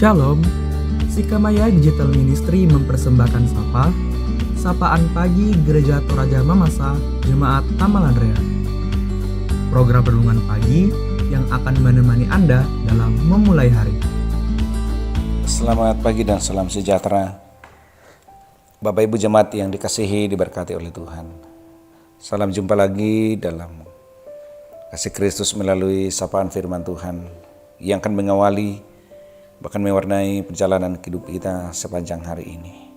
Shalom, Sikamaya Digital Ministry mempersembahkan Sapaan Pagi Gereja Toraja Mamasa Jemaat Tamalan Rea. Program renungan pagi yang akan menemani Anda dalam memulai hari. Selamat pagi dan salam sejahtera. Bapak Ibu jemaat yang dikasihi, diberkati oleh Tuhan. Salam jumpa lagi dalam kasih Kristus melalui sapaan firman Tuhan yang akan mengawali bahkan mewarnai perjalanan hidup kita sepanjang hari ini.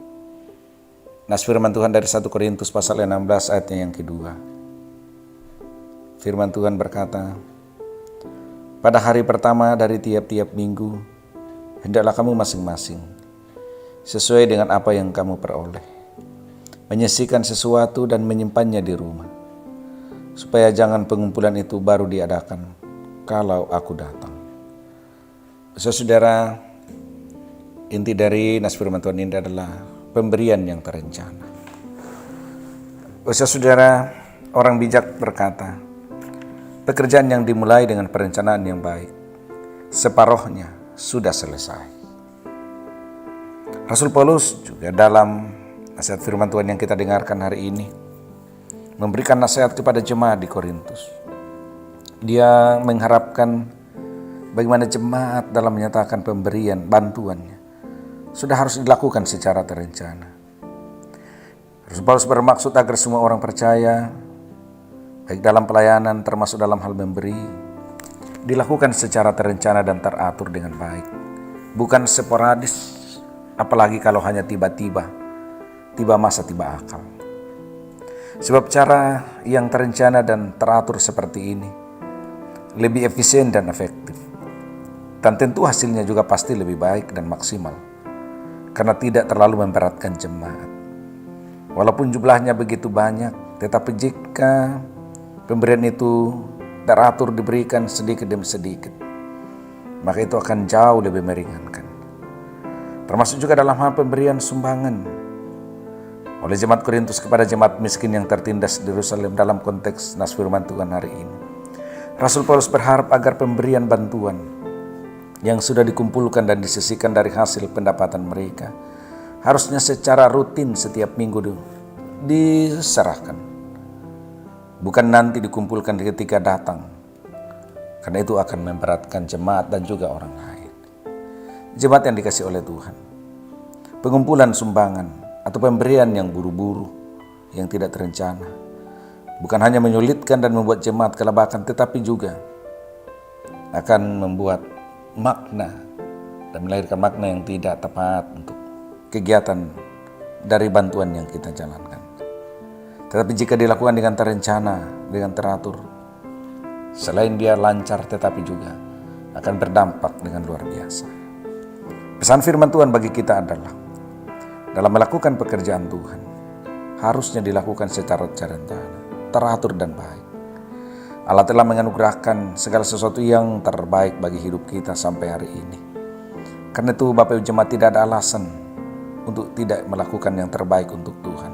Nas firman Tuhan dari 1 Korintus pasal 16 ayatnya yang kedua. Firman Tuhan berkata, pada hari pertama dari tiap-tiap minggu, hendaklah kamu masing-masing sesuai dengan apa yang kamu peroleh, menyisihkan sesuatu dan menyimpannya di rumah, supaya jangan pengumpulan itu baru diadakan kalau aku datang. Saudara, inti dari nas firman Tuhan ini adalah pemberian yang terencana. Saudara, orang bijak berkata, pekerjaan yang dimulai dengan perencanaan yang baik, separuhnya sudah selesai. Rasul Paulus juga dalam nasihat firman Tuhan yang kita dengarkan hari ini memberikan nasihat kepada jemaat di Korintus. Dia mengharapkan bagaimana jemaat dalam menyatakan pemberian bantuannya sudah harus dilakukan secara terencana. Rasul Paulus bermaksud agar semua orang percaya, baik dalam pelayanan termasuk dalam hal memberi, dilakukan secara terencana dan teratur dengan baik, bukan sporadis, apalagi kalau hanya tiba-tiba, tiba masa tiba akal. Sebab cara yang terencana dan teratur seperti ini lebih efisien dan efektif. Dan tentu hasilnya juga pasti lebih baik dan maksimal, karena tidak terlalu memberatkan jemaat. Walaupun jumlahnya begitu banyak, tetapi jika pemberian itu teratur diberikan sedikit demi sedikit, maka itu akan jauh lebih meringankan. Termasuk juga dalam hal pemberian sumbangan oleh jemaat Korintus kepada jemaat miskin yang tertindas di Yerusalem dalam konteks nas firman Tuhan hari ini. Rasul Paulus berharap agar pemberian bantuan yang sudah dikumpulkan dan disisihkan dari hasil pendapatan mereka harusnya secara rutin setiap minggu diserahkan, bukan nanti dikumpulkan ketika datang, karena itu akan memberatkan jemaat dan juga orang lain. Jemaat yang dikasihi oleh Tuhan, pengumpulan sumbangan atau pemberian yang buru-buru, yang tidak terencana, bukan hanya menyulitkan dan membuat jemaat kelabakan, tetapi juga akan membuat makna dan melahirkan makna yang tidak tepat untuk kegiatan dari bantuan yang kita jalankan. Tetapi jika dilakukan dengan terencana, dengan teratur, selain dia lancar tetapi juga akan berdampak dengan luar biasa. Pesan firman Tuhan bagi kita adalah dalam melakukan pekerjaan Tuhan harusnya dilakukan secara terencana, teratur dan baik. Allah telah menganugerahkan segala sesuatu yang terbaik bagi hidup kita sampai hari ini. Karena itu Bapak Ibu jemaat, tidak ada alasan untuk tidak melakukan yang terbaik untuk Tuhan,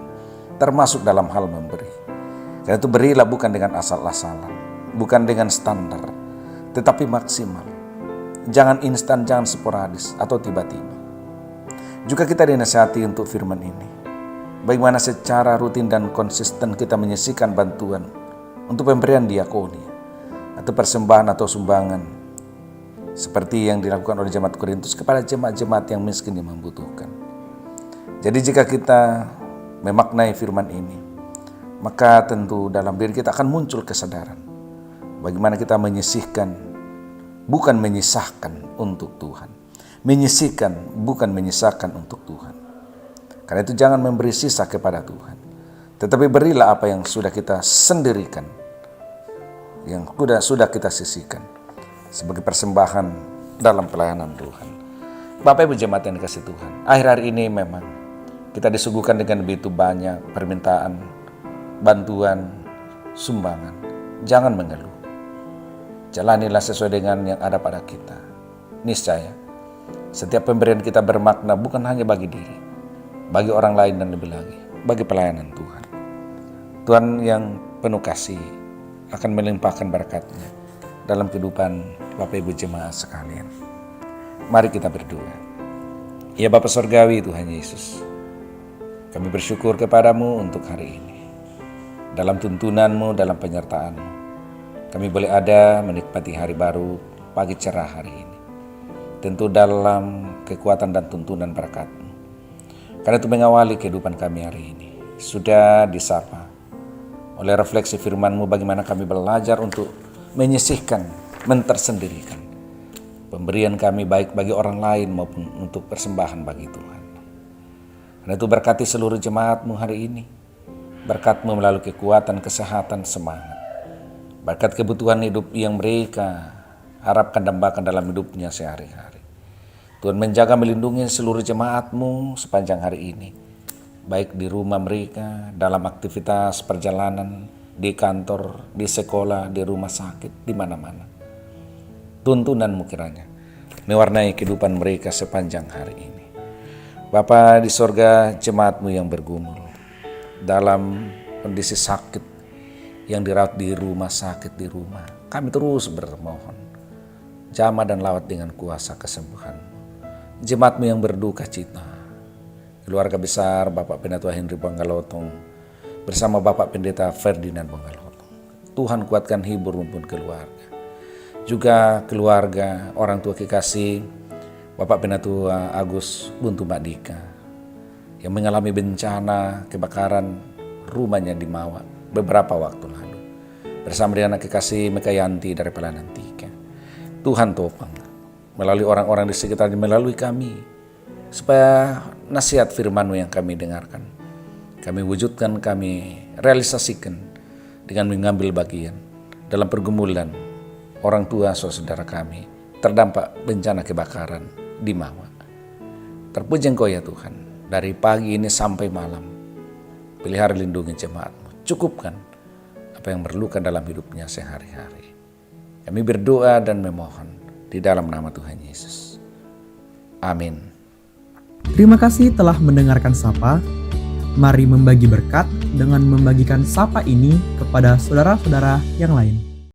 termasuk dalam hal memberi. Karena itu berilah bukan dengan asal-asalan, bukan dengan standar, tetapi maksimal. Jangan instan, jangan sporadis atau tiba-tiba. Juga kita dinasihati untuk firman ini, bagaimana secara rutin dan konsisten kita menyisihkan bantuan untuk pemberian diakoni atau persembahan atau sumbangan seperti yang dilakukan oleh jemaat Korintus kepada jemaat-jemaat yang miskin yang membutuhkan. Jadi jika kita memaknai firman ini, maka tentu dalam diri kita akan muncul kesadaran bagaimana kita menyisihkan, bukan menyisahkan untuk Tuhan. Menyisihkan bukan menyisahkan untuk Tuhan. Karena itu jangan memberi sisa kepada Tuhan, tetapi berilah apa yang sudah kita sendirikan, yang sudah kita sisihkan sebagai persembahan dalam pelayanan Tuhan. Bapak Ibu jemaat yang dikasihi Tuhan, akhir hari ini memang kita disuguhkan dengan begitu banyak permintaan, bantuan, sumbangan. Jangan mengeluh. Jalanilah sesuai dengan yang ada pada kita. Niscaya setiap pemberian kita bermakna bukan hanya bagi diri, bagi orang lain dan lebih lagi bagi pelayanan Tuhan. Tuhan yang penuh kasih akan melimpahkan berkat-Nya dalam kehidupan Bapak Ibu jemaat sekalian. Mari kita berdoa. Ya Bapa Sorgawi Tuhan Yesus, kami bersyukur kepadamu untuk hari ini. Dalam tuntunanmu, dalam penyertaanmu, kami boleh ada menikmati hari baru, pagi cerah hari ini. Tentu dalam kekuatan dan tuntunan berkat-Mu. Karena itu mengawali kehidupan kami hari ini. Sudah disapa oleh refleksi firman-Mu bagaimana kami belajar untuk menyisihkan, mentersendirikan pemberian kami baik bagi orang lain maupun untuk persembahan bagi Tuhan. Karena itu berkati seluruh jemaat-Mu hari ini. Berkat-Mu melalui kekuatan, kesehatan, semangat. Berkat kebutuhan hidup yang mereka harapkan dambakan dalam hidupnya sehari-hari. Tuhan menjaga melindungi seluruh jemaat-Mu sepanjang hari ini. Baik di rumah mereka, dalam aktivitas perjalanan, di kantor, di sekolah, di rumah sakit, di mana-mana. Tuntunan-Mu kiranya mewarnai kehidupan mereka sepanjang hari ini. Bapa di sorga, jemaat-Mu yang bergumul dalam kondisi sakit, yang dirawat di rumah sakit di rumah, kami terus bermohon jamah dan lawat dengan kuasa kesembuhan. Jemaat-Mu yang berduka cita, keluarga besar Bapak Penatua Henry Banggalotong bersama Bapak Pendeta Ferdinand Banggalotong, Tuhan kuatkan, hibur rumpun keluarga. Juga keluarga orang tua kekasih Bapak Penatua Agus Buntu Madika yang mengalami bencana kebakaran rumahnya di Mawa beberapa waktu lalu. Bersama dengan anak kekasih Mekayanti dari Pelanan 3. Tuhan topang melalui orang-orang di sekitarnya, melalui kami, supaya nasihat firman-Mu yang kami dengarkan, kami wujudkan, kami realisasikan dengan mengambil bagian dalam pergumulan orang tua saudara kami terdampak bencana kebakaran di Mawa. Terpuji Engkau ya Tuhan, dari pagi ini sampai malam, pelihara lindungi jemaat-Mu, cukupkan apa yang perlukan dalam hidupnya sehari-hari. Kami berdoa dan memohon di dalam nama Tuhan Yesus. Amin. Terima kasih telah mendengarkan Sapa. Mari membagi berkat dengan membagikan Sapa ini kepada saudara-saudara yang lain.